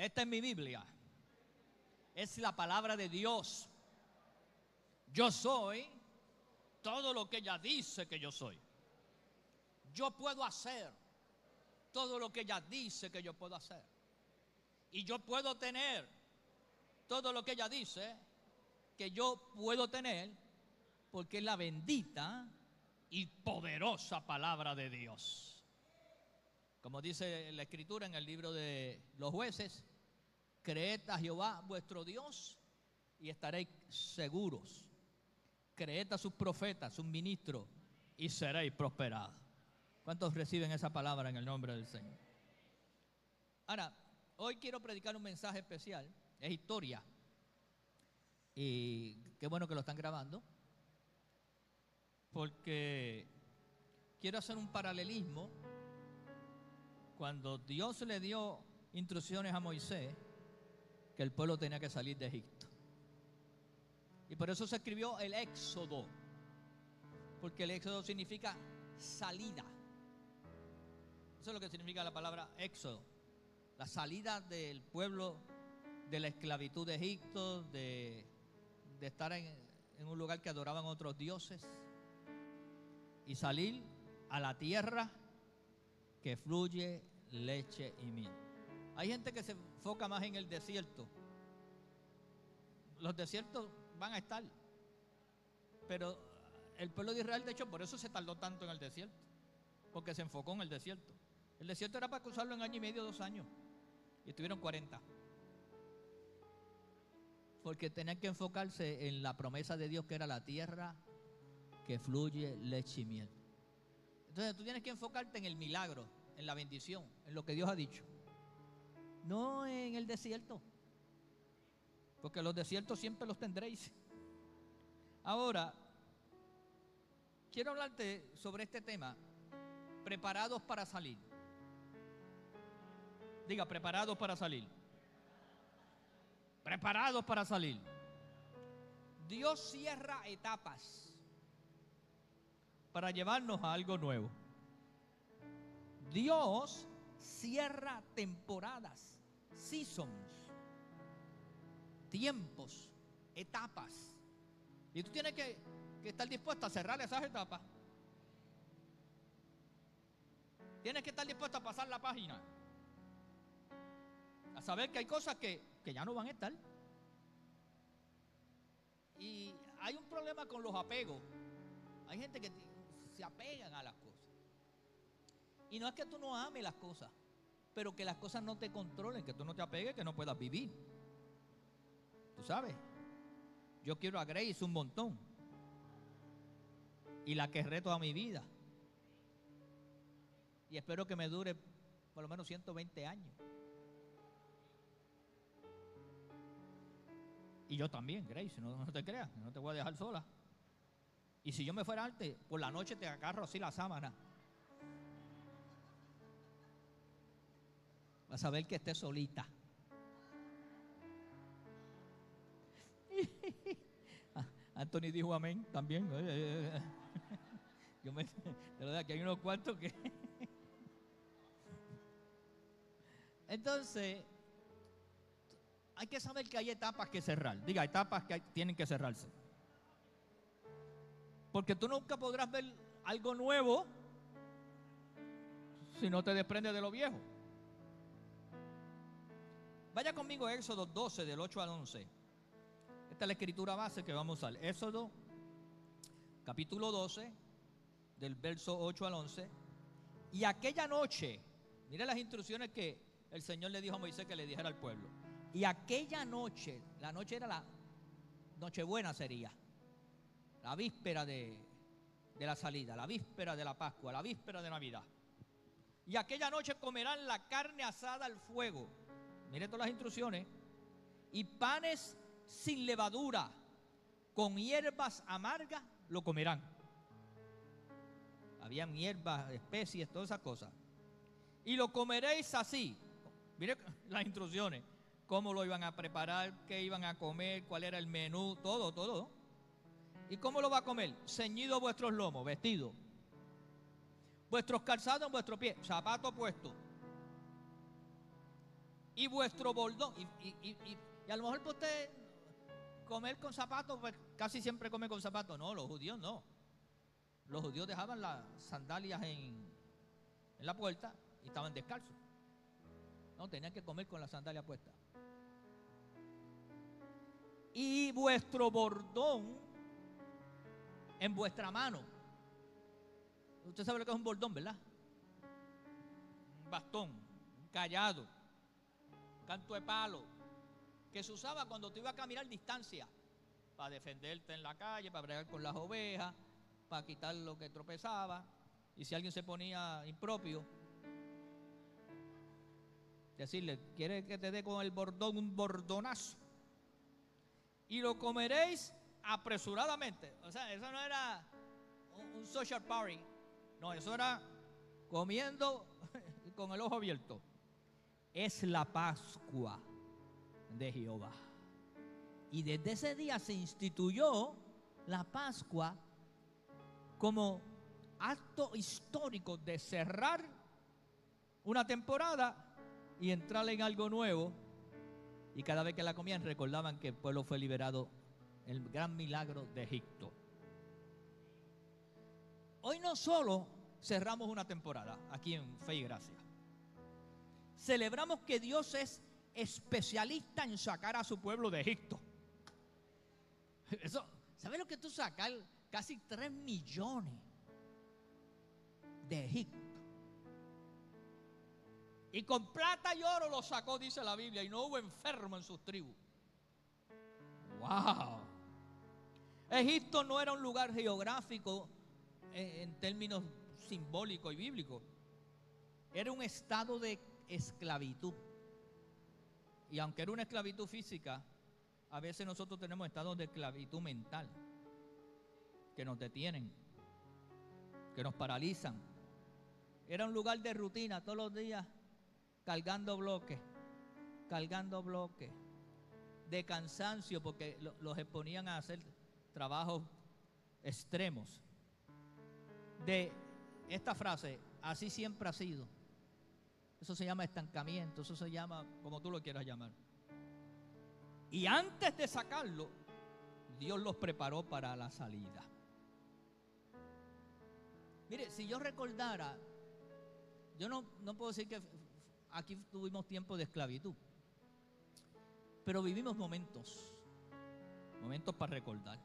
Esta es mi Biblia. Es la palabra de Dios. Yo soy todo lo que ella dice que yo soy. Yo puedo hacer todo lo que ella dice que yo puedo hacer. Y yo puedo tener todo lo que ella dice que yo puedo tener, porque es la bendita y poderosa palabra de Dios. Como dice la Escritura en el libro de los Jueces: creed a Jehová vuestro Dios y estaréis seguros. Creed a sus profetas, sus ministros, y seréis prosperados. ¿Cuántos reciben esa palabra en el nombre del Señor? Ahora, hoy quiero predicar un mensaje especial. Es historia. Y qué bueno que lo están grabando, porque quiero hacer un paralelismo. Cuando Dios le dio instrucciones a Moisés que el pueblo tenía que salir de Egipto, y por eso se escribió el Éxodo, porque el Éxodo significa salida. Eso es lo que significa la palabra Éxodo: la salida del pueblo de la esclavitud de Egipto, de estar en un lugar que adoraban otros dioses, y salir a la tierra que fluye leche y miel. Hay gente que se enfoca más en el desierto. Los desiertos van a estar, pero el pueblo de Israel, de hecho, por eso se tardó tanto en el desierto, porque se enfocó en el desierto. El desierto era para cruzarlo en año y medio, 2 años, y estuvieron 40, porque tenían que enfocarse en la promesa de Dios, que era la tierra que fluye leche y miel. Entonces tú tienes que enfocarte en el milagro, en la bendición, en lo que Dios ha dicho, no en el desierto, porque los desiertos siempre los tendréis. Ahora, quiero hablarte sobre este tema: preparados para salir. Diga, preparados para salir. Preparados para salir. Dios cierra etapas para llevarnos a algo nuevo. Dios cierra temporadas, seasons, tiempos, etapas. Y tú tienes que estar dispuesto a cerrar esas etapas. Tienes que estar dispuesto a pasar la página, a saber que hay cosas que ya no van a estar. Y hay un problema con los apegos. Hay gente que se apegan a las cosas. Y no es que tú no ames las cosas, pero que las cosas no te controlen, que tú no te apegues, que no puedas vivir. Tú sabes, yo quiero a Grace un montón, y la querré toda mi vida, y espero que me dure por lo menos 120 años. Y yo también, Grace, no te creas, no te voy a dejar sola. Y si yo me fuera antes, por la noche te agarro así la sábana. Vas a ver que esté solita. Anthony dijo amén también. Yo de verdad que hay unos cuantos que entonces hay que saber que hay etapas que cerrar. Diga, etapas que tienen que cerrarse, porque tú nunca podrás ver algo nuevo si no te desprendes de lo viejo. Vaya conmigo a Éxodo 12, del 8 al 11. Esta es la escritura base que vamos a usar. Éxodo capítulo 12, del verso 8 al 11. Y aquella noche, mire las instrucciones que el Señor le dijo a Moisés que le dijera al pueblo. Y aquella noche, la noche era la Nochebuena, sería la víspera de la salida, la víspera de la Pascua, la víspera de Navidad. Y aquella noche comerán la carne asada al fuego. Mire todas las instrucciones. Y panes sin levadura, con hierbas amargas lo comerán. Habían hierbas, especies, todas esas cosas. Y lo comeréis así. Mire las instrucciones: cómo lo iban a preparar, qué iban a comer, cuál era el menú, todo. ¿Y cómo lo va a comer? Ceñido vuestros lomos, vestido, vuestros calzados en vuestros pies, zapato puesto. Y vuestro bordón. Y a lo mejor para usted comer con zapatos, pues casi siempre come con zapatos. No, los judíos no. Los judíos dejaban las sandalias en la puerta y estaban descalzos. No, tenían que comer con la sandalia puesta. Y vuestro bordón en vuestra mano. Usted sabe lo que es un bordón, ¿verdad? Un bastón, un cayado, un canto de palo, que se usaba cuando te iba a caminar distancia, para defenderte en la calle, para bregar con las ovejas, para quitar lo que tropezaba. Y si alguien se ponía impropio, decirle, ¿quiere que te dé con el bordón un bordonazo? Y lo comeréis apresuradamente. O sea, eso no era un social party. No, eso era comiendo con el ojo abierto. Es la Pascua de Jehová. Y desde ese día se instituyó la Pascua como acto histórico de cerrar una temporada y entrar en algo nuevo. Y cada vez que la comían recordaban que el pueblo fue liberado, el gran milagro de Egipto. Hoy no solo cerramos una temporada aquí en Fe y Gracia, celebramos que Dios es especialista en sacar a su pueblo de Egipto. Eso, ¿sabes lo que tú sacas? Casi 3 millones de Egipto. Y con plata y oro lo sacó, dice la Biblia, y no hubo enfermo en sus tribus. ¡Wow! Egipto no era un lugar geográfico en términos simbólicos y bíblicos. Era un estado de esclavitud. Y aunque era una esclavitud física, a veces nosotros tenemos estados de esclavitud mental que nos detienen, que nos paralizan. Era un lugar de rutina todos los días, cargando bloques, de cansancio, porque los exponían a hacer trabajos extremos. De esta frase, así siempre ha sido. Eso se llama estancamiento, eso se llama como tú lo quieras llamar. Y antes de sacarlo, Dios los preparó para la salida. Mire, si yo recordara, yo no puedo decir que aquí tuvimos tiempo de esclavitud, pero vivimos momentos para recordar.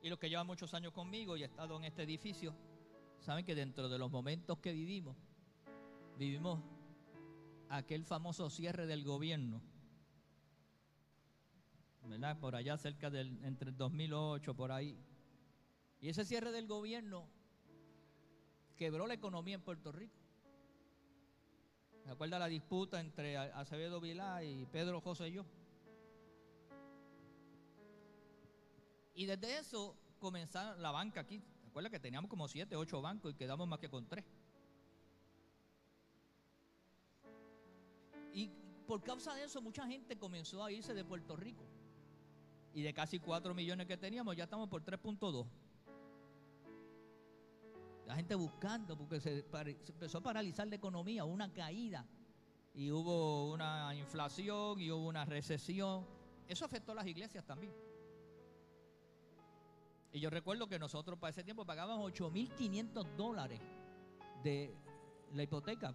Y los que llevan muchos años conmigo y he estado en este edificio, saben que dentro de los momentos que vivimos aquel famoso cierre del gobierno, ¿verdad? Por allá cerca entre el 2008, por ahí. Y ese cierre del gobierno quebró la economía en Puerto Rico. ¿Se acuerda la disputa entre Acevedo Vilá y Pedro Rosselló? Y desde eso comenzaron la banca aquí. ¿Se acuerda que teníamos como 7, 8 bancos y quedamos más que con 3? Y por causa de eso mucha gente comenzó a irse de Puerto Rico. Y de casi 4 millones que teníamos, ya estamos por 3.2. La gente buscando, porque se empezó a paralizar la economía, una caída. Y hubo una inflación y hubo una recesión. Eso afectó a las iglesias también. Y yo recuerdo que nosotros para ese tiempo pagábamos $8,500 de la hipoteca.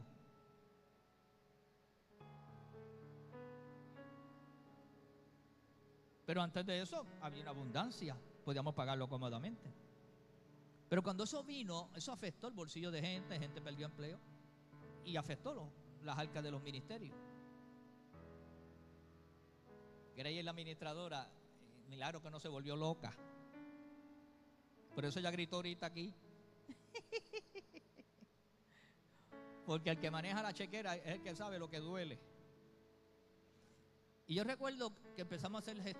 Pero antes de eso había una abundancia, podíamos pagarlo cómodamente. Pero cuando eso vino, eso afectó el bolsillo de gente perdió empleo y afectó las arcas de los ministerios. Grace, la administradora, milagro que no se volvió loca. Por eso ella gritó ahorita aquí. Porque el que maneja la chequera es el que sabe lo que duele. Y yo recuerdo que empezamos a hacer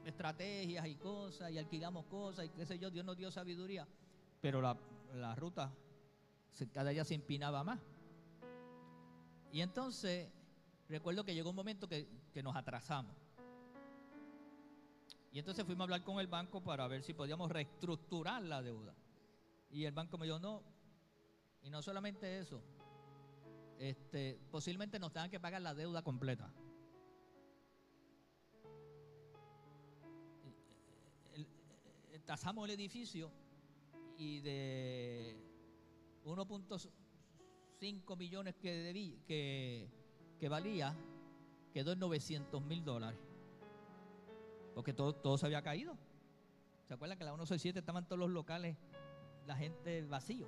estrategias y cosas, y alquilamos cosas, y qué sé yo, Dios nos dio sabiduría. Pero la ruta cada día se empinaba más. Y entonces recuerdo que llegó un momento que nos atrasamos. Y entonces fuimos a hablar con el banco para ver si podíamos reestructurar la deuda. Y el banco me dijo, no. Y no solamente eso, posiblemente nos tengan que pagar la deuda completa. Tasamos el edificio y de 1.5 millones que valía, quedó en $900,000. Porque todo se había caído. ¿Se acuerdan que en la 167 estaban todos los locales, la gente vacío,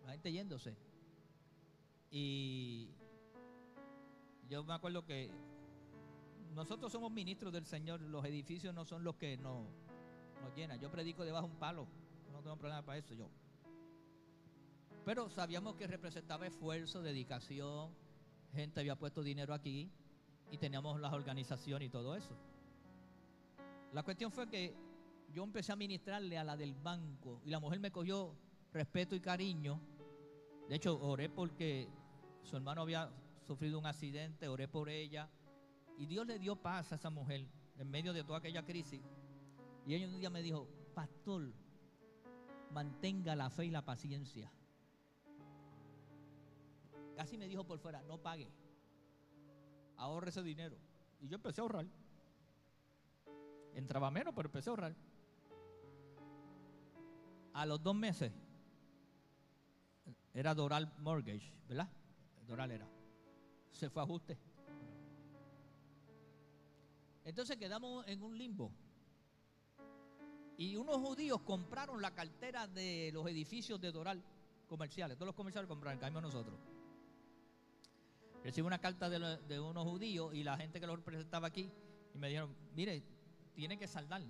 la gente yéndose? Y yo me acuerdo que nosotros somos ministros del Señor, los edificios no son los que nos llenan. Yo predico debajo de un palo, no tengo problema para eso yo. Pero sabíamos que representaba esfuerzo, dedicación, gente había puesto dinero aquí y teníamos las organizaciones y todo eso. La cuestión fue que yo empecé a ministrarle a la del banco y la mujer me cogió respeto y cariño. De hecho, oré porque su hermano había sufrido un accidente, oré por ella y Dios le dio paz a esa mujer en medio de toda aquella crisis. Y ella un día me dijo: pastor, mantenga la fe y la paciencia. Casi me dijo por fuera: no pague, ahorre ese dinero. Y yo empecé a ahorrar. Entraba menos, pero empecé a ahorrar. A los 2 meses, era Doral Mortgage, ¿verdad? Doral era. Se fue a ajuste. Entonces quedamos en un limbo. Y unos judíos compraron la cartera de los edificios de Doral comerciales. Todos los comerciales compraron, caímos nosotros. Recibí una carta de unos judíos y la gente que los representaba aquí y me dijeron: mire, tiene que saldar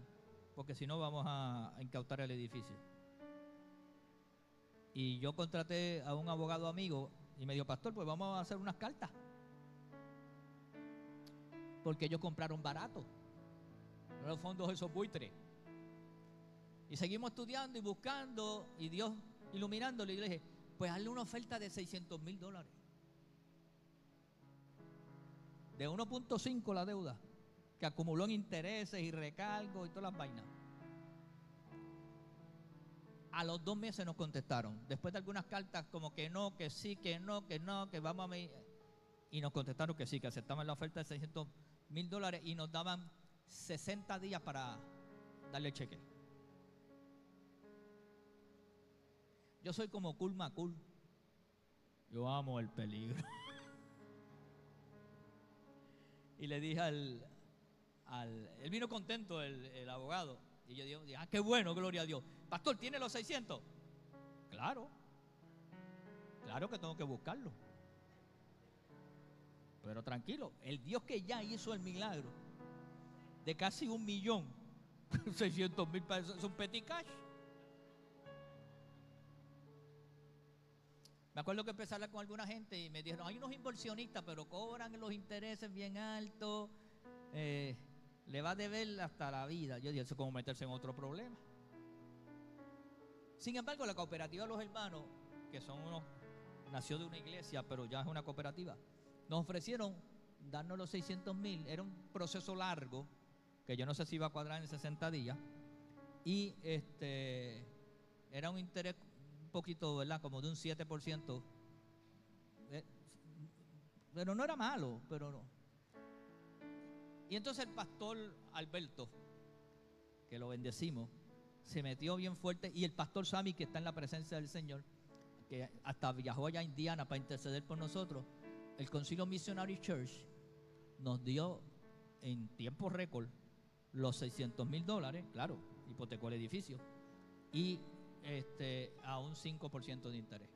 porque si no vamos a incautar el edificio. Y yo contraté a un abogado amigo y me dijo: pastor, pues vamos a hacer unas cartas, porque ellos compraron barato los fondos esos buitres. Y seguimos estudiando y buscando y Dios iluminándole, y le dije: pues hazle una oferta de $600,000, de 1.5 la deuda que acumuló en intereses y recargos y todas las vainas. A los 2 meses nos contestaron, después de algunas cartas como que no, que sí, que no, que no, que vamos a... Y nos contestaron que sí, que aceptaban la oferta de $600,000 y nos daban 60 días para darle cheque. Yo soy como Cool Macul. Yo amo el peligro. Y le dije él vino contento, el abogado. Y yo dije: ah, qué bueno, gloria a Dios. Pastor, ¿tiene los 600? Claro que tengo que buscarlo. Pero tranquilo, el Dios que ya hizo el milagro de casi 1,000,000, 600,000 pesos, es un petty cash. Me acuerdo que empecé a hablar con alguna gente y me dijeron: hay unos inversionistas, pero cobran los intereses bien altos, le va a deber hasta la vida. Yo dije: eso es como meterse en otro problema. Sin embargo, la cooperativa de los hermanos, que nació de una iglesia, pero ya es una cooperativa, nos ofrecieron darnos los 600,000. Era un proceso largo, que yo no sé si iba a cuadrar en 60 días. Y era un interés un poquito, ¿verdad? Como de un 7%. Pero no era malo, pero no. Y entonces el pastor Alberto, que lo bendecimos, se metió bien fuerte. Y el pastor Sammy, que está en la presencia del Señor, que hasta viajó allá a Indiana para interceder por nosotros. El Concilio Missionary Church nos dio en tiempo récord los $600,000, claro, hipotecó el edificio, y a un 5% de interés.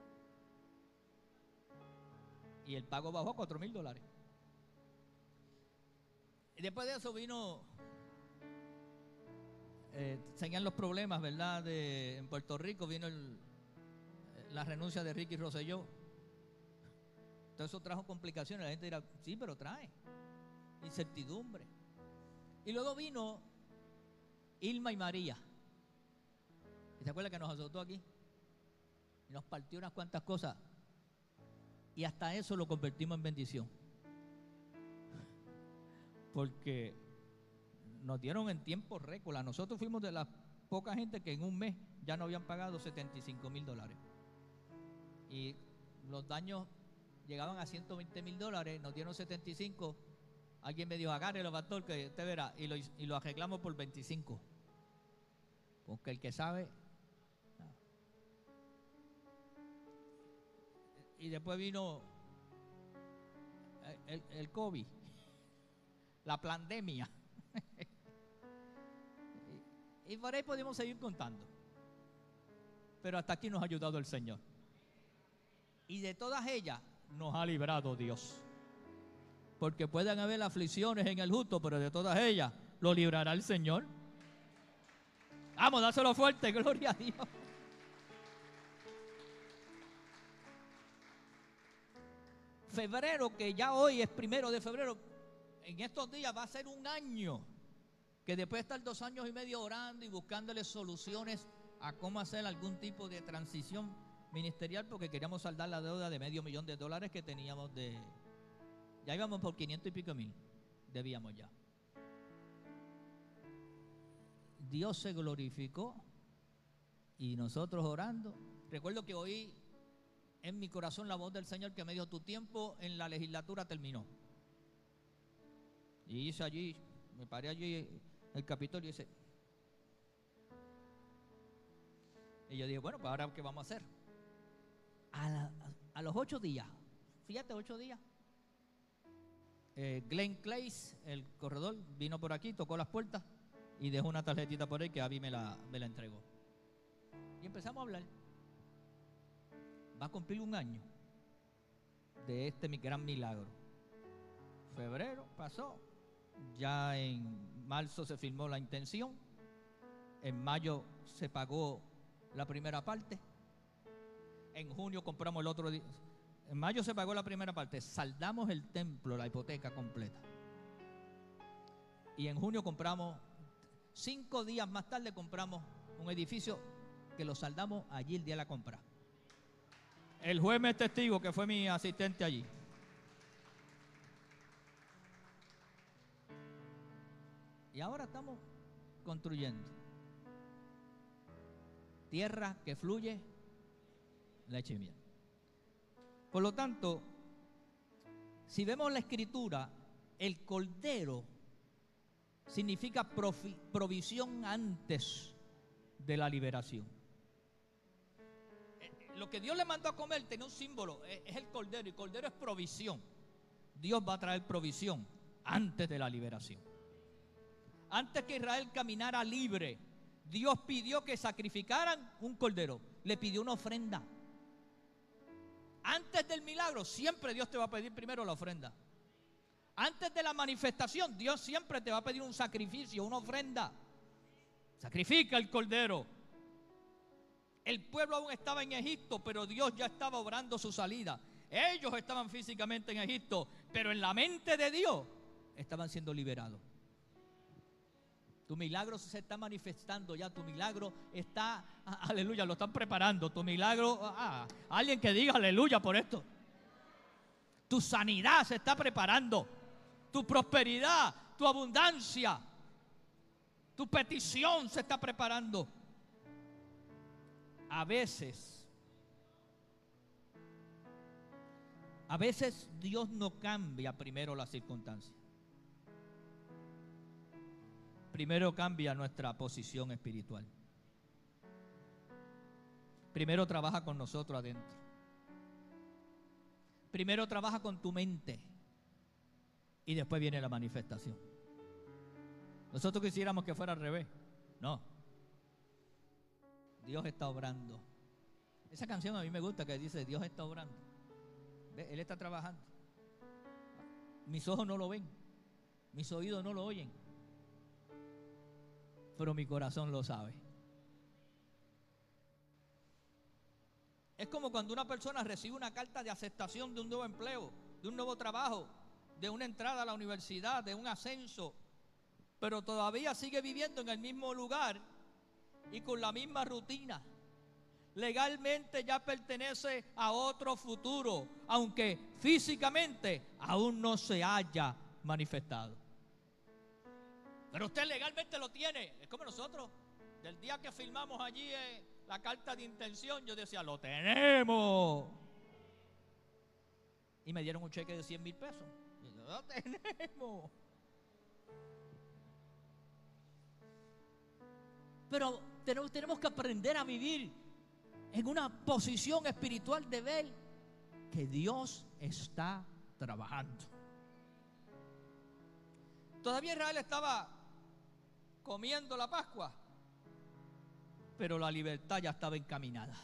Y el pago bajó a $4,000. Y después de eso vino, seguían los problemas, ¿verdad? En Puerto Rico vino la renuncia de Ricky Rosselló. Todo eso trajo complicaciones. La gente dirá: sí, pero trae incertidumbre. Y luego vino Irma y María. ¿Se acuerdan que nos azotó aquí? Y nos partió unas cuantas cosas. Y hasta eso lo convertimos en bendición. Porque nos dieron en tiempo récord. Nosotros fuimos de la poca gente que en un mes ya no habían pagado $75,000. Y los daños llegaban a $120,000, nos dieron 75. Alguien me dijo, agárrelo, pastor, que usted verá, y lo arreglamos por 25. Porque el que sabe. Y después vino el COVID, la pandemia. Y por ahí podemos seguir contando. Pero hasta aquí nos ha ayudado el Señor. Y de todas ellas nos ha librado Dios. Porque pueden haber aflicciones en el justo, pero de todas ellas lo librará el Señor. Vamos, dáselo fuerte, gloria a Dios. Febrero, que ya hoy es 1 de febrero, en estos días va a ser un año, que después de estar 2 años y medio orando y buscándole soluciones a cómo hacer algún tipo de transición ministerial, porque queríamos saldar la deuda de $500,000 que teníamos ya íbamos por 500 y pico mil, debíamos ya. Dios se glorificó y nosotros orando. Recuerdo que oí en mi corazón la voz del Señor que me dijo, tu tiempo en la legislatura terminó. Y hice allí, me paré allí en el Capitolio y dice, y yo dije, bueno, pues ahora ¿qué vamos a hacer? A los 8 días, fíjate, 8 días, Glenn Clays, el corredor, vino por aquí, tocó las puertas y dejó una tarjetita por ahí que Abby me la entregó. Y empezamos a hablar. Va a cumplir un año de este mi gran milagro. Febrero pasó, ya en marzo se firmó la intención, en mayo se pagó la primera parte, en junio compramos el otro día. En mayo se pagó la primera parte, saldamos el templo, la hipoteca completa. Y en junio compramos, 5 días más tarde compramos un edificio que lo saldamos allí el día de la compra. El juez me es testigo, que fue mi asistente allí. Y ahora estamos construyendo. Tierra que fluye leche y miel. Por lo tanto, si vemos la escritura, el cordero significa provisión antes de la liberación. Lo que Dios le mandó a comer tenía un símbolo, es el cordero, y el cordero es provisión. Dios va a traer provisión antes de la liberación. Antes que Israel caminara libre, Dios pidió que sacrificaran un cordero, le pidió una ofrenda. Antes del milagro, siempre Dios te va a pedir primero la ofrenda. Antes de la manifestación, Dios siempre te va a pedir un sacrificio, una ofrenda. Sacrifica el cordero. El pueblo aún estaba en Egipto, pero Dios ya estaba obrando su salida. Ellos estaban físicamente en Egipto, pero en la mente de Dios estaban siendo liberados. Tu milagro se está manifestando ya, tu milagro está, aleluya, lo están preparando. Tu milagro, alguien que diga aleluya por esto. Tu sanidad se está preparando, tu prosperidad, tu abundancia, tu petición se está preparando. A veces Dios no cambia primero las circunstancias. Primero cambia nuestra posición espiritual. Primero trabaja con nosotros adentro. Primero trabaja con tu mente. Y después viene la manifestación. Nosotros quisiéramos que fuera al revés. No. Dios está obrando. Esa canción a mí me gusta, que dice Dios está obrando. ¿Ve? Él está trabajando. Mis ojos no lo ven. Mis oídos no lo oyen. Pero mi corazón lo sabe. Es como cuando una persona recibe una carta de aceptación de un nuevo empleo, de un nuevo trabajo, de una entrada a la universidad, de un ascenso, pero todavía sigue viviendo en el mismo lugar y con la misma rutina. Legalmente ya pertenece a otro futuro, aunque físicamente aún no se haya manifestado. Pero usted legalmente lo tiene. Es como nosotros, del día que firmamos allí la carta de intención, yo decía, lo tenemos. Y me dieron un cheque de 100,000 pesos. Y yo, no tenemos. Pero tenemos que aprender a vivir en una posición espiritual de ver que Dios está trabajando. Todavía Israel estaba comiendo la Pascua, pero la libertad ya estaba encaminada.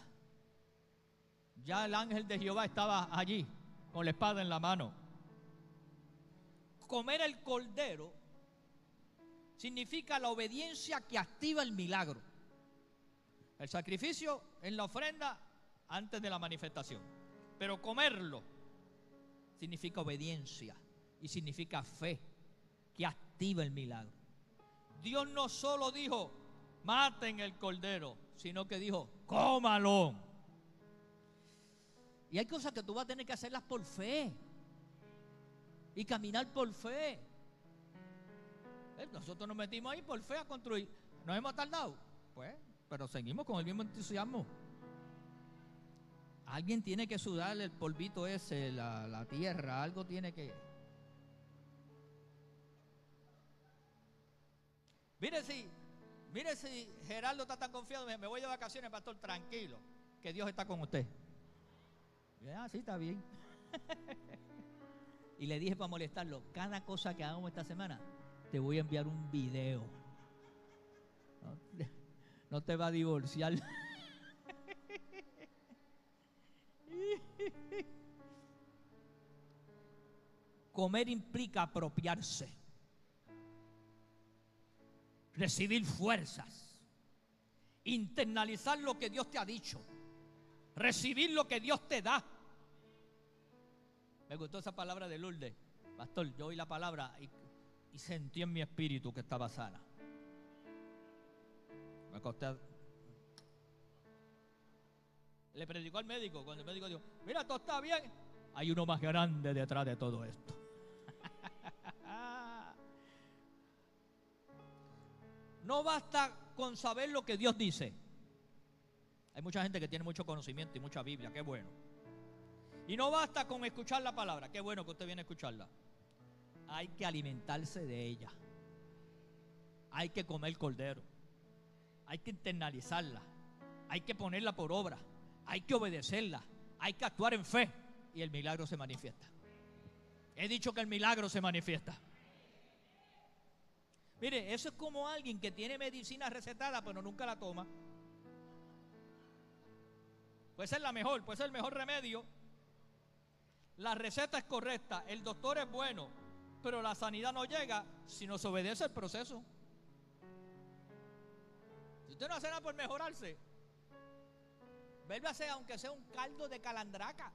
Ya el ángel de Jehová estaba allí con la espada en la mano. Comer el cordero significa la obediencia que activa el milagro. El sacrificio es la ofrenda antes de la manifestación, pero comerlo significa obediencia y significa fe que activa el milagro. Dios no solo dijo maten el cordero, sino que dijo cómalo. Y hay cosas que tú vas a tener que hacerlas por fe y caminar por fe. Nosotros nos metimos ahí por fe a construir. ¿Nos hemos tardado? Pues, pero seguimos con el mismo entusiasmo. Alguien tiene que sudar el polvito ese, la tierra, algo tiene que... Mire si Gerardo está tan confiado, me voy de vacaciones, pastor, tranquilo, que Dios está con usted. Sí, está bien. Y le dije para molestarlo, cada cosa que hagamos esta semana, te voy a enviar un video. No te va a divorciar. Comer implica apropiarse, recibir fuerzas, internalizar lo que Dios te ha dicho, recibir lo que Dios te da. Me gustó esa palabra de Lourdes. Pastor, yo oí la palabra y sentí en mi espíritu que estaba sana. Me acosté. Le predicó al médico. Cuando el médico dijo, mira, todo está bien, hay uno más grande detrás de todo esto. No basta con saber lo que Dios dice. Hay mucha gente que tiene mucho conocimiento y mucha Biblia, qué bueno. Y no basta con escuchar la palabra, qué bueno que usted viene a escucharla. Hay que alimentarse de ella. Hay que comer cordero. Hay que internalizarla. Hay que ponerla por obra. Hay que obedecerla. Hay que actuar en fe. Y el milagro se manifiesta. He dicho que el milagro se manifiesta. Mire, eso es como alguien que tiene medicina recetada, pero nunca la toma. Puede ser la mejor, puede ser el mejor remedio. La receta es correcta, el doctor es bueno, pero la sanidad no llega si no se obedece el proceso. Si usted no hace nada por mejorarse, vuélvase aunque sea un caldo de calandraca.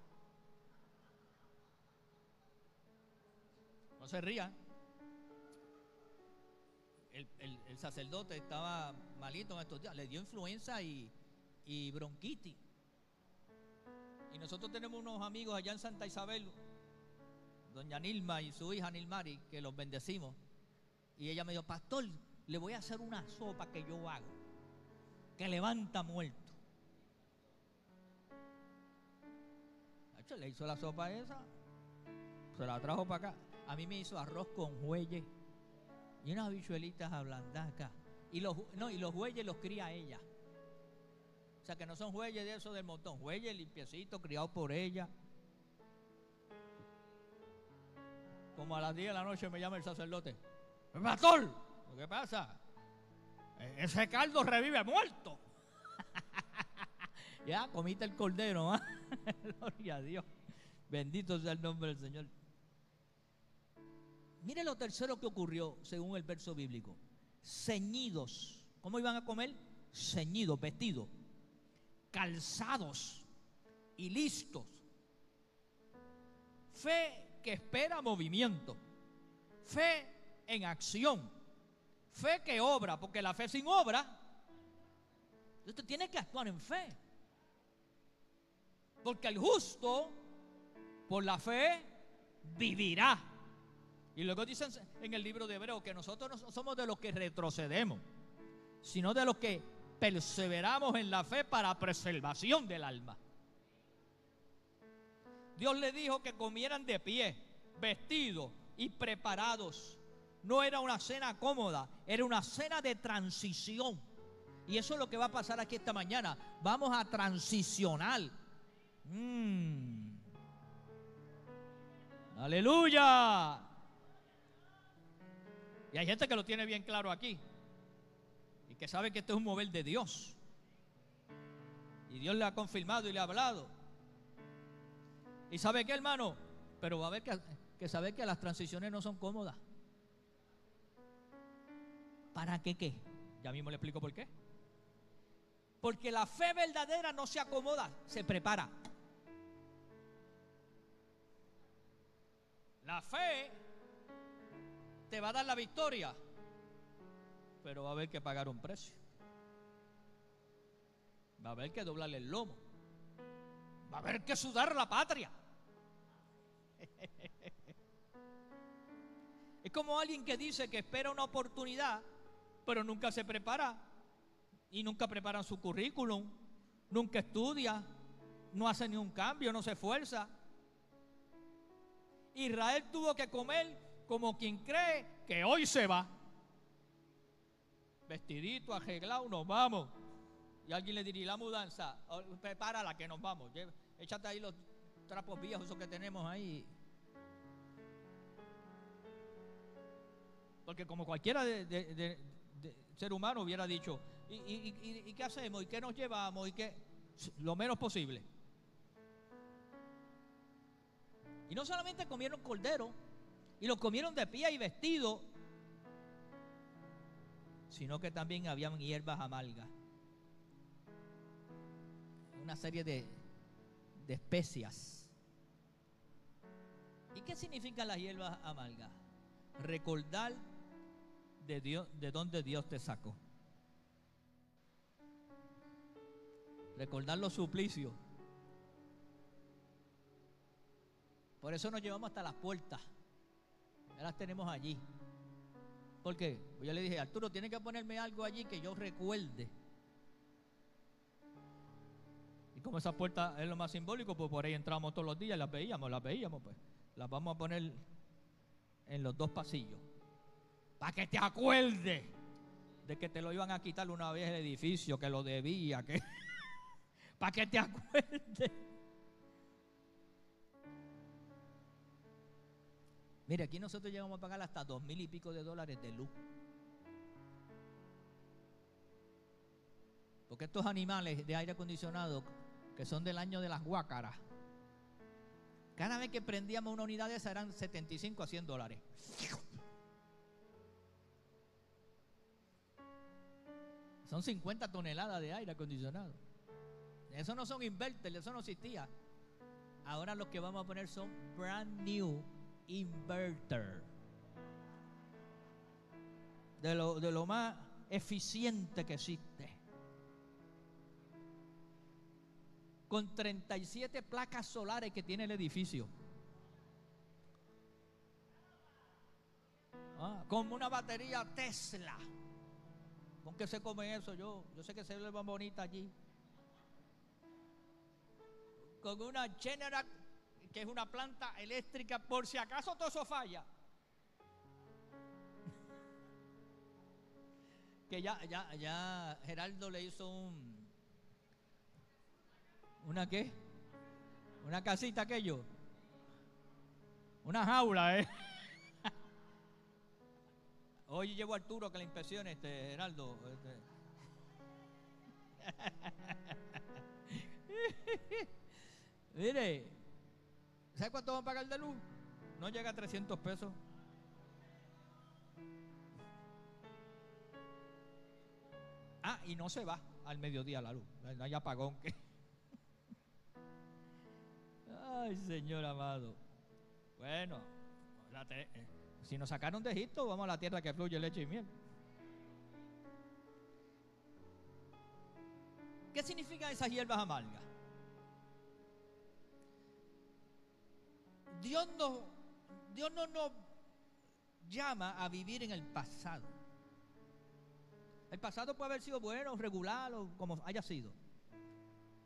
No se rían. El sacerdote estaba malito en estos días, le dio influenza y bronquitis. Y nosotros tenemos unos amigos allá en Santa Isabel, doña Nilma y su hija Nilmari, que los bendecimos. Y ella me dijo, pastor, le voy a hacer una sopa que yo hago, que levanta muerto. Le hizo la sopa esa, se la trajo para acá. A mí me hizo arroz con jueyes y unas habichuelitas ablandacas. Y los jueyes los cría ella. O sea que no son jueyes de eso del montón, jueyes limpiecitos, criados por ella. Como a las 10 de la noche me llama el sacerdote. Pastor, ¿qué pasa? Ese caldo revive muerto. Ya, comiste el cordero, ¿eh? Gloria a Dios. Bendito sea el nombre del Señor. Mire lo tercero que ocurrió según el verso bíblico. Ceñidos. ¿Cómo iban a comer? Ceñidos, vestidos, calzados y listos. Fe que espera movimiento. Fe en acción. Fe que obra, porque la fe sin obra, usted tiene que actuar en fe. Porque el justo por la fe vivirá. Y luego dicen en el libro de Hebreos que nosotros no somos de los que retrocedemos, sino de los que perseveramos en la fe para preservación del alma. Dios le dijo que comieran de pie, vestidos y preparados. No era una cena cómoda, era una cena de transición. Y eso es lo que va a pasar aquí esta mañana. Vamos a transicionar. Aleluya. Y hay gente que lo tiene bien claro aquí y que sabe que esto es un mover de Dios. Y Dios le ha confirmado y le ha hablado. ¿Y sabe qué, hermano? Pero va a haber que saber que las transiciones no son cómodas. ¿Para qué? Ya mismo le explico por qué. Porque la fe verdadera no se acomoda, se prepara. La fe te va a dar la victoria, pero va a haber que pagar un precio. Va a haber que doblarle el lomo. Va a haber que sudar la patria. Es como alguien que dice que espera una oportunidad, pero nunca se prepara. Y nunca prepara su currículum. Nunca estudia. No hace ni un cambio, no se esfuerza. Israel tuvo que comer como quien cree que hoy se va. Vestidito, arreglado, nos vamos. Y alguien le diría, ¿y la mudanza? Prepárala que nos vamos. Échate ahí los trapos viejos esos que tenemos ahí. Porque como cualquiera de ser humano hubiera dicho, ¿y qué hacemos? ¿Y qué nos llevamos? ¿Y qué? Lo menos posible. Y no solamente comieron cordero, y lo comieron de pie y vestido, sino que también habían hierbas amargas. Una serie de especias. ¿Y qué significan las hierbas amargas? Recordar de Dios, de dónde Dios te sacó. Recordar los suplicios. Por eso nos llevamos hasta las puertas. Ya las tenemos allí. ¿Por qué? Pues yo le dije, Arturo, tiene que ponerme algo allí que yo recuerde. Y como esa puerta es lo más simbólico, pues por ahí entramos todos los días, las veíamos, pues. Las vamos a poner en los dos pasillos. Para que te acuerdes de que te lo iban a quitar una vez el edificio, que lo debía, que para que te acuerdes. Mire, aquí nosotros llegamos a pagar hasta $2,000 y pico de luz. Porque estos animales de aire acondicionado, que son del año de las guácaras, cada vez que prendíamos una unidad de esa eran $75 a $100. Son 50 toneladas de aire acondicionado. Eso no son inverters, eso no existía. Ahora los que vamos a poner son brand new inverter. De lo más eficiente que existe. Con 37 placas solares que tiene el edificio. Como una batería Tesla. ¿Con qué se come eso? Yo sé que se ve más bonita allí. Con una Generac, que es una planta eléctrica, por si acaso todo eso falla. Que ya Geraldo le hizo ¿una qué? Una casita aquello. Una jaula, Hoy llevo a Arturo que la inspeccione, Geraldo. Mire, ¿sabe cuánto vamos a pagar de luz? No llega a 300 pesos. Y no se va al mediodía la luz. No hay apagón. Ay, Señor amado. Bueno, si nos sacaron de Egipto, vamos a la tierra que fluye leche y miel. ¿Qué significan esas hierbas amargas? Dios no nos llama a vivir en el pasado. El pasado puede haber sido bueno, regular o como haya sido.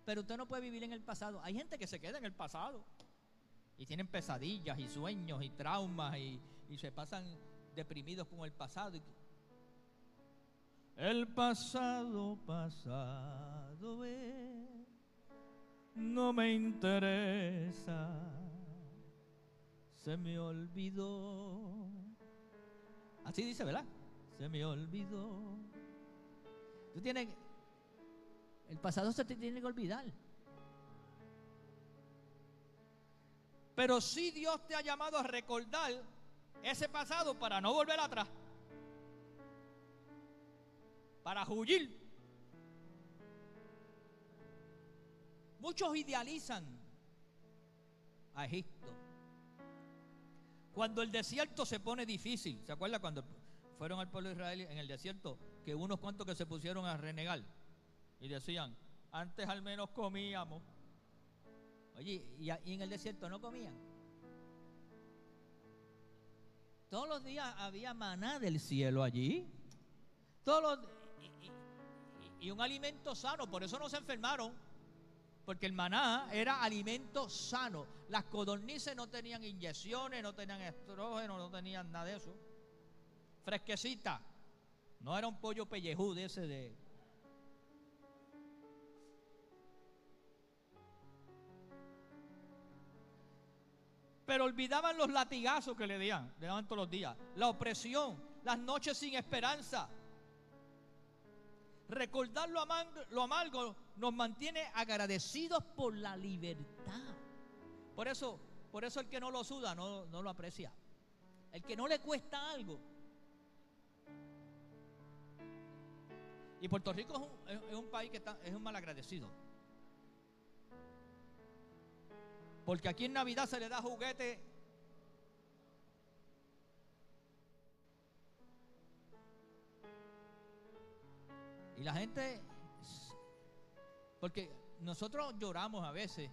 Pero usted no puede vivir en el pasado. Hay gente que se queda en el pasado. Y tienen pesadillas y sueños y traumas y se pasan deprimidos con el pasado. El pasado, pasado es, no me interesa, se me olvidó. Así dice, ¿verdad? Se me olvidó. Tú tienes, el pasado se te tiene que olvidar. Pero sí Dios te ha llamado a recordar ese pasado para no volver atrás, para huir. Muchos idealizan a Egipto. Cuando el desierto se pone difícil, ¿se acuerda cuando fueron al pueblo de Israel en el desierto? Que unos cuantos que se pusieron a renegar y decían, antes al menos comíamos. Oye, y en el desierto no comían. Todos los días había maná del cielo allí. Y un alimento sano, por eso no se enfermaron. Porque el maná era alimento sano. Las codornices no tenían inyecciones, no tenían estrógeno, no tenían nada de eso. Fresquecita. No era un pollo pellejú de ese de... Pero olvidaban los latigazos que le daban todos los días, la opresión, las noches sin esperanza. Recordar lo amargo nos mantiene agradecidos por la libertad. Por eso el que no lo suda no lo aprecia. El que no le cuesta algo. Y Puerto Rico es un país que es un malagradecido. Porque aquí en Navidad se le da juguete. Y la gente, porque nosotros lloramos a veces.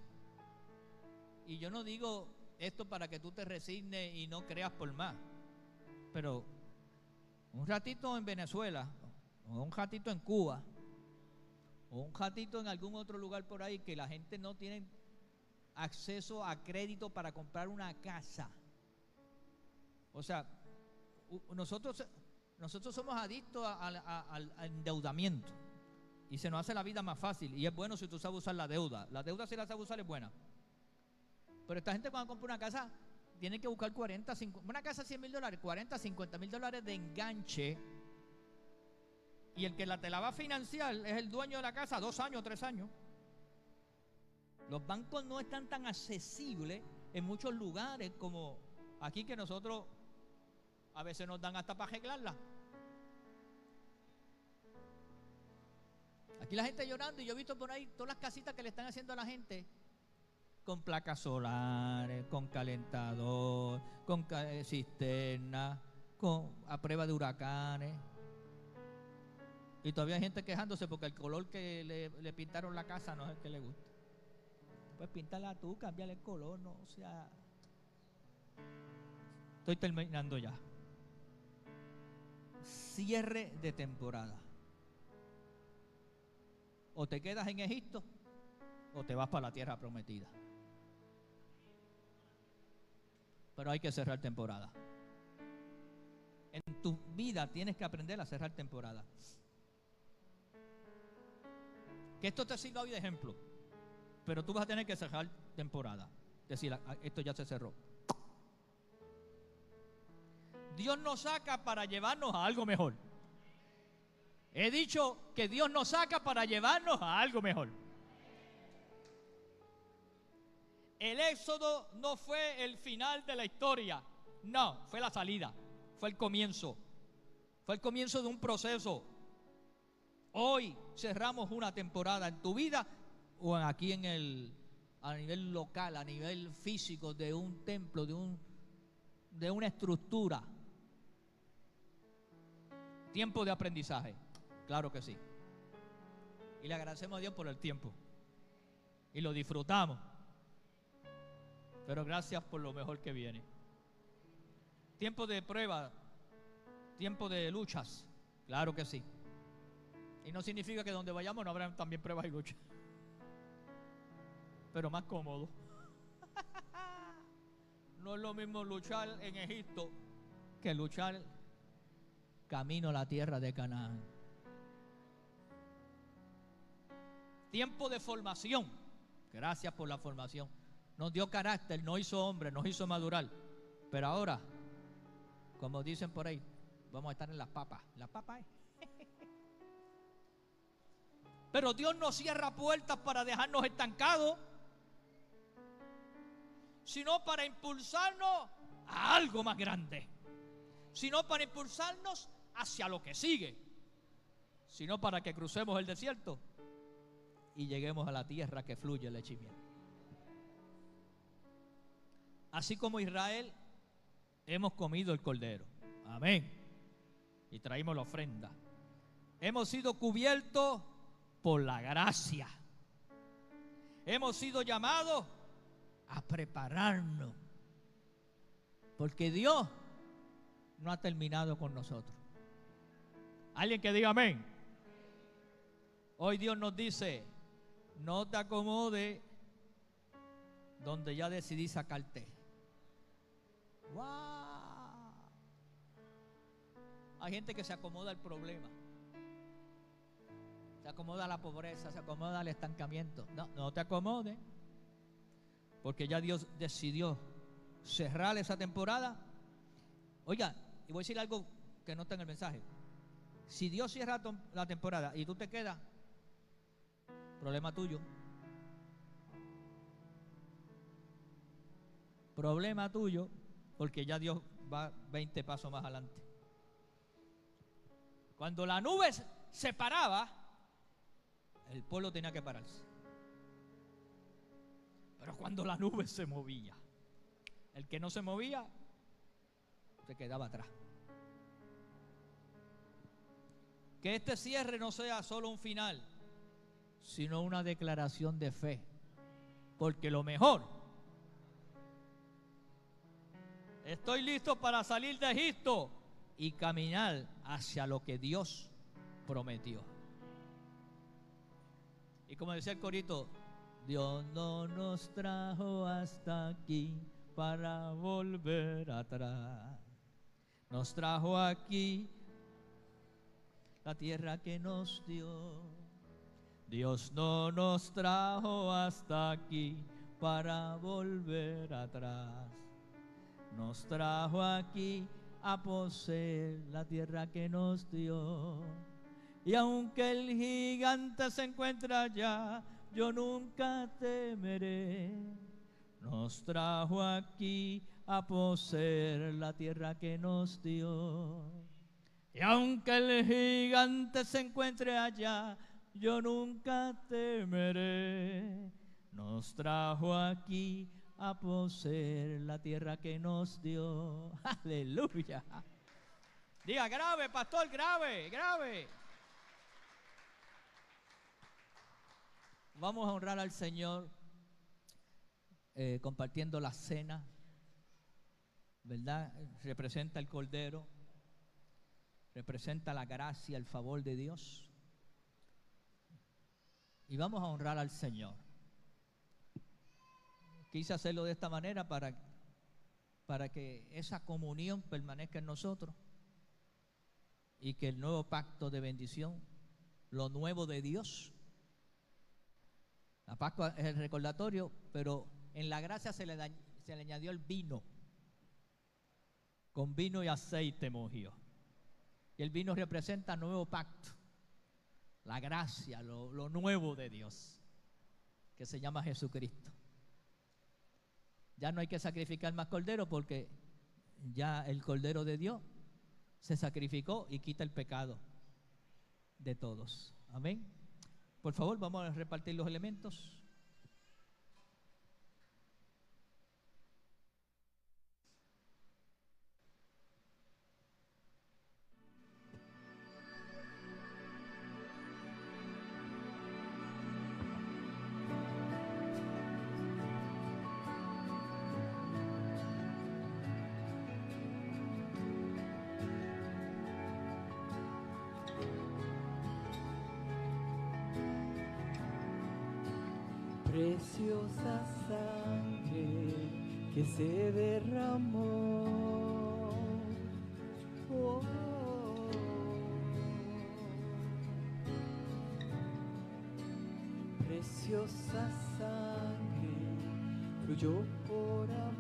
Y yo no digo esto para que tú te resignes y no creas por más. Pero un ratito en Venezuela, o un ratito en Cuba, o un ratito en algún otro lugar por ahí que la gente no tiene acceso a crédito para comprar una casa. O sea, nosotros somos adictos al endeudamiento y se nos hace la vida más fácil. Y es bueno si tú sabes usar la deuda. La deuda, si la sabes usar, es buena. Pero esta gente cuando compra una casa tiene que buscar 40, 50, una casa de $100,000, 40, $50,000 de enganche. Y el que te la va a financiar es el dueño de la casa 2 años, 3 años. Los bancos no están tan accesibles en muchos lugares como aquí, que nosotros a veces nos dan hasta para arreglarla. Aquí la gente llorando, y yo he visto por ahí todas las casitas que le están haciendo a la gente con placas solares, con calentador, con cisterna, a prueba de huracanes. Y todavía hay gente quejándose porque el color que le pintaron la casa no es el que le gusta. Pues píntala tú, cámbiale el color, no, o sea. Estoy terminando ya. Cierre de temporada. O te quedas en Egipto o te vas para la tierra prometida. Pero hay que cerrar temporada. En tu vida tienes que aprender a cerrar temporada. Que esto te sirva hoy de ejemplo. Pero tú vas a tener que cerrar temporada. Decir, esto ya se cerró. Dios nos saca para llevarnos a algo mejor. He dicho que Dios nos saca para llevarnos a algo mejor. El éxodo no fue el final de la historia. No, fue la salida. Fue el comienzo. Fue el comienzo de un proceso. Hoy cerramos una temporada en tu vida o aquí a nivel local, a nivel físico de un templo, de una estructura. Tiempo de aprendizaje, claro que sí. Y le agradecemos a Dios por el tiempo. Y lo disfrutamos. Pero gracias por lo mejor que viene. Tiempo de prueba, tiempo de luchas, claro que sí. Y no significa que donde vayamos no habrá también pruebas y luchas. Pero más cómodo. No es lo mismo luchar en Egipto que luchar camino a la tierra de Canaán. Tiempo de formación. Gracias por la formación. Nos dio carácter, nos hizo hombre, nos hizo madurar. Pero ahora, como dicen por ahí, vamos a estar en las papas. Las papas, Pero Dios no cierra puertas para dejarnos estancados, sino para impulsarnos a algo más grande, sino para impulsarnos hacia lo que sigue, sino para que crucemos el desierto y lleguemos a la tierra que fluye leche y miel. Así como Israel, hemos comido el cordero, amén, y traímos la ofrenda. Hemos sido cubiertos por la gracia. Hemos sido llamados a prepararnos, porque Dios no ha terminado con nosotros. Alguien que diga amén. Hoy Dios nos dice: no te acomodes donde ya decidí sacarte. ¡Wow! Hay gente que se acomoda al problema, se acomoda a la pobreza, se acomoda al estancamiento. No, no te acomodes, porque ya Dios decidió cerrar esa temporada. Oiga, y voy a decir algo que no está en el mensaje. Si Dios cierra la temporada y tú te quedas, problema tuyo. Problema tuyo, porque ya Dios va 20 pasos más adelante. Cuando la nube se paraba, el pueblo tenía que pararse. Pero cuando la nube se movía, el que no se movía se quedaba atrás. Que este cierre no sea solo un final, sino una declaración de fe, porque lo mejor, estoy listo para salir de Egipto y caminar hacia lo que Dios prometió. Y como decía el corito, Dios no nos trajo hasta aquí para volver atrás. Nos trajo aquí la tierra que nos dio. Dios no nos trajo hasta aquí para volver atrás. Nos trajo aquí a poseer la tierra que nos dio. Y aunque el gigante se encuentra allá, yo nunca temeré. Nos trajo aquí a poseer la tierra que nos dio. Y aunque el gigante se encuentre allá, yo nunca temeré. Nos trajo aquí a poseer la tierra que nos dio. Aleluya. Diga grave, pastor, grave, grave. Vamos a honrar al Señor compartiendo la cena, ¿verdad? Representa el cordero, representa la gracia, el favor de Dios. Y vamos a honrar al Señor. Quise hacerlo de esta manera para que esa comunión permanezca en nosotros y que el nuevo pacto de bendición, lo nuevo de Dios. La Pascua es el recordatorio, pero en la gracia se le añadió el vino. Con vino y aceite movió. Y el vino representa nuevo pacto, la gracia, lo nuevo de Dios, que se llama Jesucristo. Ya no hay que sacrificar más cordero, porque ya el cordero de Dios se sacrificó y quita el pecado de todos. Amén. Por favor, vamos a repartir los elementos. Preciosa sangre que se derramó. Oh. Preciosa sangre fluyó por amor.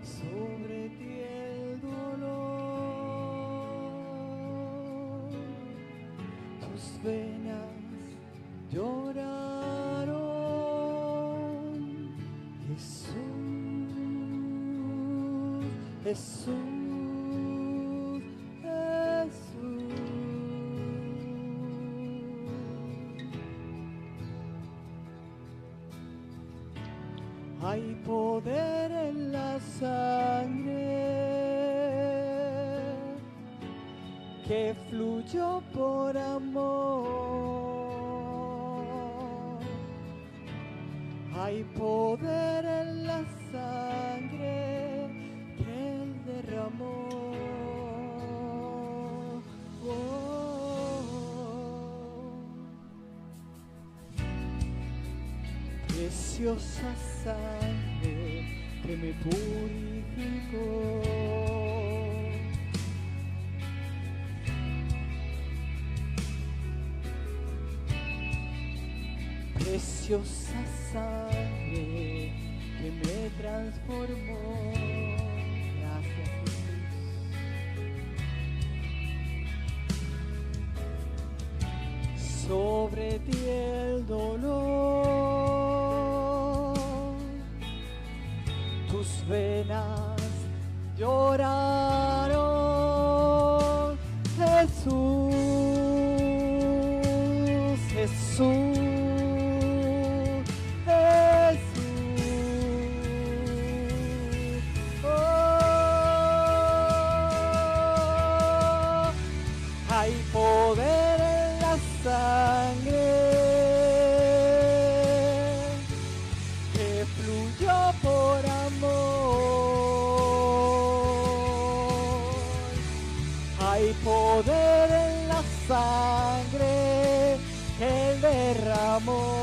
Sobre ti el dolor, tus venas lloraron. Jesús, Jesús. Hay poder en la sangre que fluyó por amor. Hay poder en la sangre que Él derramó. Preciosa sangre que me purificó. Preciosa sangre que me transformó. Gracias, Jesús. Sobre ti el dolor, tus venas lloraron. Jesús, Jesús, Jesús. Oh, hay poder en la sangre que fluyó por amor. Hay poder en la sangre que Él derramó.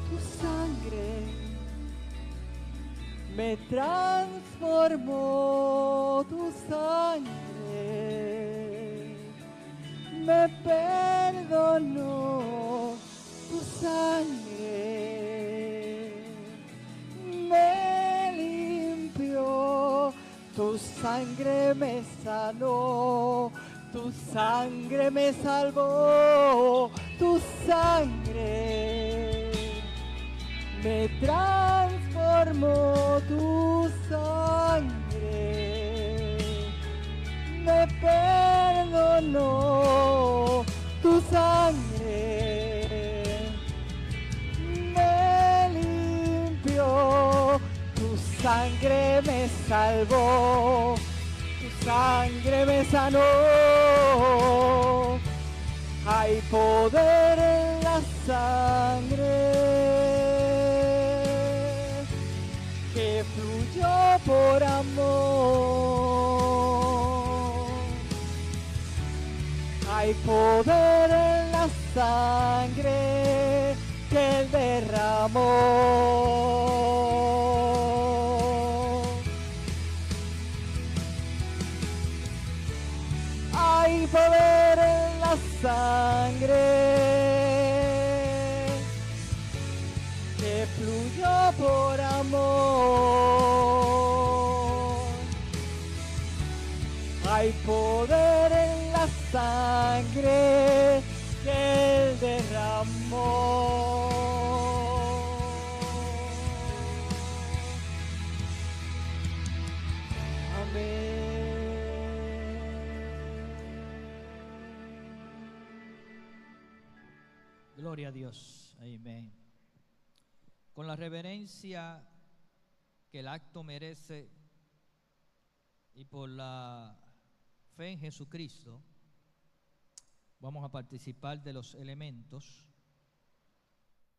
Tu sangre me transformó, tu sangre me perdonó, tu sangre me limpió, tu sangre me sanó, tu sangre me salvó, tu sangre me transformó, tu sangre me perdonó, tu sangre me limpió, tu sangre me salvó, tu sangre me sanó. Hay poder en la sangre que fluyó por amor. Hay poder en la sangre que Él derramó. Hay poder en la sangre que fluyó por amor. Hay poder en la sangre que Él derramó. Gloria a Dios. Amén. Con la reverencia que el acto merece y por la fe en Jesucristo, vamos a participar de los elementos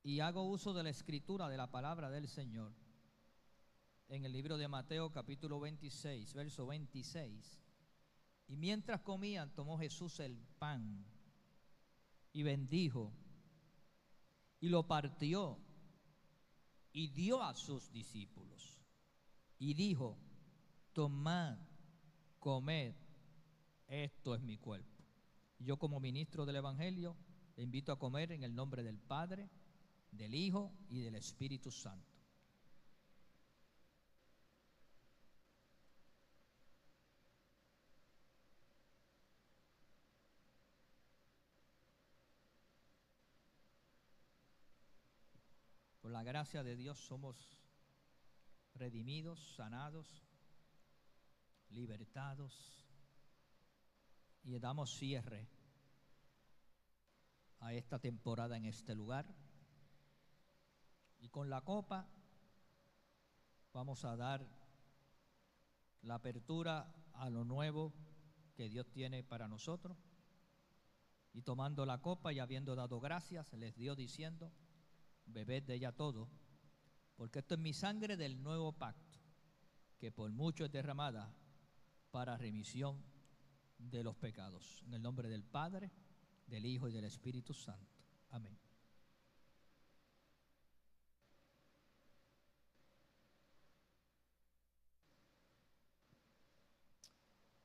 y hago uso de la escritura de la palabra del Señor en el libro de Mateo capítulo 26, verso 26. Y mientras comían, tomó Jesús el pan y bendijo y lo partió y dio a sus discípulos y dijo: tomad, comed, esto es mi cuerpo. Y yo, como ministro del Evangelio, le invito a comer en el nombre del Padre, del Hijo y del Espíritu Santo. Por la gracia de Dios somos redimidos, sanados, libertados, y damos cierre a esta temporada en este lugar. Y con la copa vamos a dar la apertura a lo nuevo que Dios tiene para nosotros. Y tomando la copa y habiendo dado gracias, les dio diciendo: bebed de ella todo, porque esto es mi sangre del nuevo pacto, que por mucho es derramada para remisión de los pecados. En el nombre del Padre, del Hijo y del Espíritu Santo. Amén.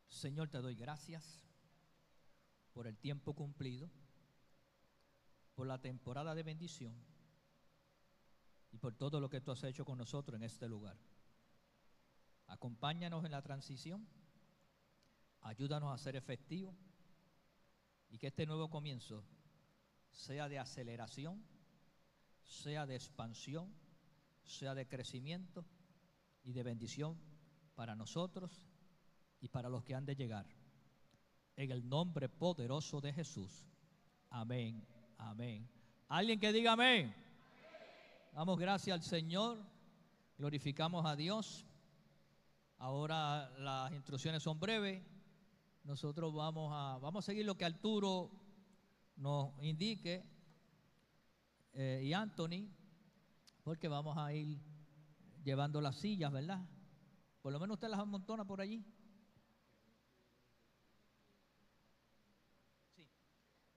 Señor, te doy gracias por el tiempo cumplido, por la temporada de bendición y por todo lo que tú has hecho con nosotros en este lugar. Acompáñanos en la transición, ayúdanos a ser efectivos y que este nuevo comienzo sea de aceleración, sea de expansión, sea de crecimiento y de bendición para nosotros y para los que han de llegar. En el nombre poderoso de Jesús. Amén, amén. ¿Alguien que diga amén? Amén. Damos gracias al Señor, glorificamos a Dios. Ahora las instrucciones son breves. Nosotros vamos a seguir lo que Arturo nos indique y Anthony, porque vamos a ir llevando las sillas, ¿verdad? Por lo menos usted las amontona por allí. Sí.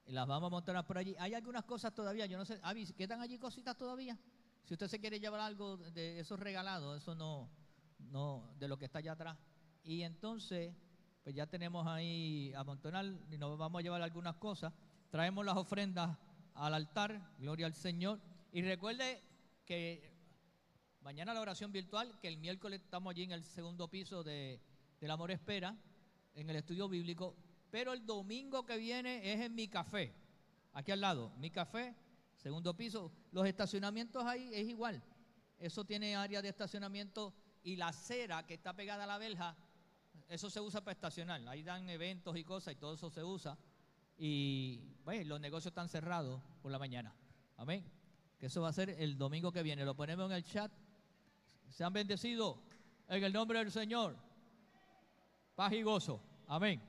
Y las vamos a amontonar por allí. Hay algunas cosas todavía, yo no sé, Avi, ¿quedan allí cositas todavía? Si usted se quiere llevar algo de esos regalados, eso no, de lo que está allá atrás. Y entonces, pues ya tenemos ahí a amontonar y nos vamos a llevar algunas cosas. Traemos las ofrendas al altar, gloria al Señor. Y recuerde que mañana la oración virtual, que el miércoles estamos allí en el segundo piso del Amor Espera, en el estudio bíblico, pero el domingo que viene es en Mi Café, aquí al lado, Mi Café, segundo piso. Los estacionamientos ahí es igual, eso tiene área de estacionamiento y la acera que está pegada a la verja, eso se usa para estacionar, ahí dan eventos y cosas y todo eso se usa. Y bueno, los negocios están cerrados por la mañana. Amén. Que eso va a ser el domingo que viene. Lo ponemos en el chat. Sean bendecidos en el nombre del Señor. Paz y gozo. Amén.